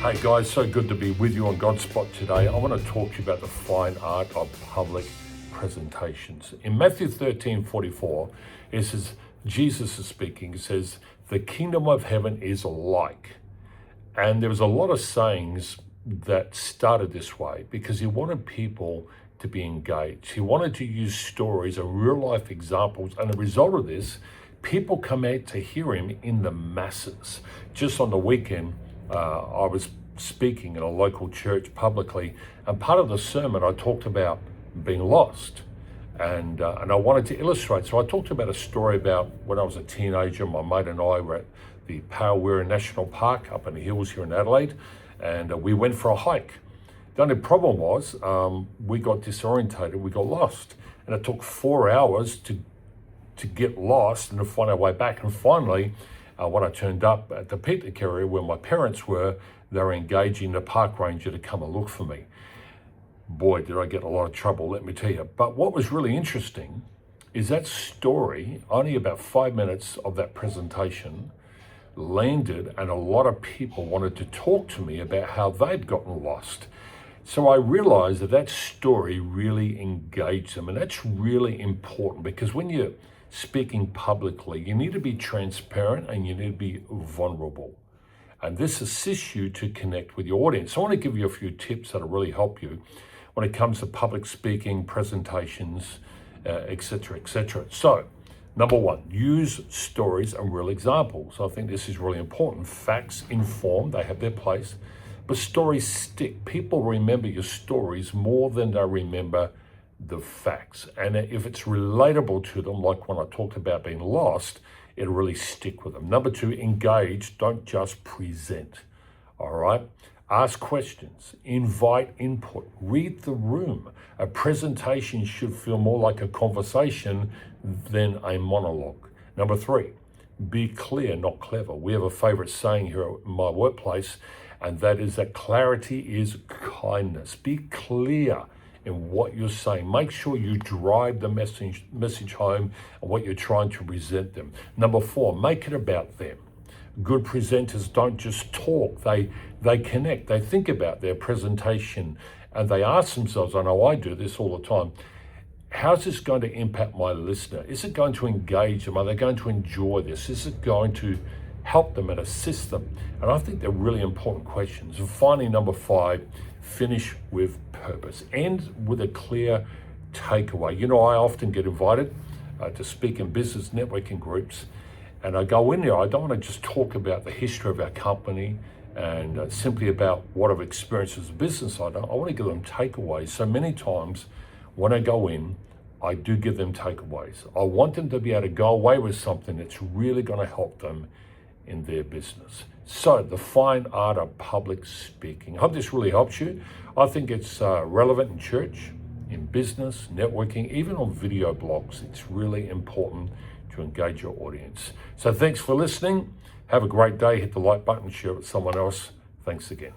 Hey guys, so good to be with you on Godspot today. I want to talk to you about the fine art of public presentations. In Matthew 13:44, it says, Jesus is speaking, it says, the kingdom of heaven is like. And there was a lot of sayings that started this way because he wanted people to be engaged. He wanted to use stories and real life examples. And the result of this, people come out to hear him in the masses. Just on the weekend, I was speaking in a local church publicly, and part of the sermon I talked about being lost, and I wanted to illustrate. So I talked about a story about when I was a teenager. My mate and I were at the Powera National Park up in the hills here in Adelaide, and we went for a hike. The only problem was we got disorientated, we got lost, and it took 4 hours to get lost and to find our way back. And finally, when I turned up at the picnic area where my parents were, they were engaging the park ranger to come and look for me. Boy, did I get in a lot of trouble, let me tell you. But what was really interesting is that story, only about 5 minutes of that presentation landed, and a lot of people wanted to talk to me about how they'd gotten lost. So I realized that story really engaged them, and that's really important because when you're speaking publicly, you need to be transparent and you need to be vulnerable. And this assists you to connect with your audience. So I want to give you a few tips that'll really help you when it comes to public speaking, presentations, etc., etc. So, number one, use stories and real examples. I think this is really important. Facts inform, they have their place, but stories stick. People remember your stories more than they remember the facts. And if it's relatable to them, like when I talked about being lost, it'll really stick with them. Number two, engage, don't just present, all right? Ask questions, invite input, read the room. A presentation should feel more like a conversation than a monologue. Number three, be clear, not clever. We have a favorite saying here in my workplace, and that is that clarity is kindness. Be clear in what you're saying. Make sure you drive the message home and what you're trying to present them. Number four, make it about them. Good presenters don't just talk, they connect, they think about their presentation, and they ask themselves, I know I do this all the time, how's this going to impact my listener? Is it going to engage them? Are they going to enjoy this? Is it going to help them and assist them? And I think they're really important questions. And finally, number five, finish with purpose. End with a clear takeaway. You know, I often get invited to speak in business networking groups, and I go in there, I don't want to just talk about the history of our company and simply about what I've experienced as a business owner. I want to give them takeaways. So many times when I go in, I do give them takeaways. I want them to be able to go away with something that's really going to help them in their business. So the fine art of public speaking. I hope this really helps you. I think it's relevant in church, in business, networking, even on video blogs. It's really important to engage your audience. So thanks for listening. Have a great day. Hit the like button, share it with someone else. Thanks again.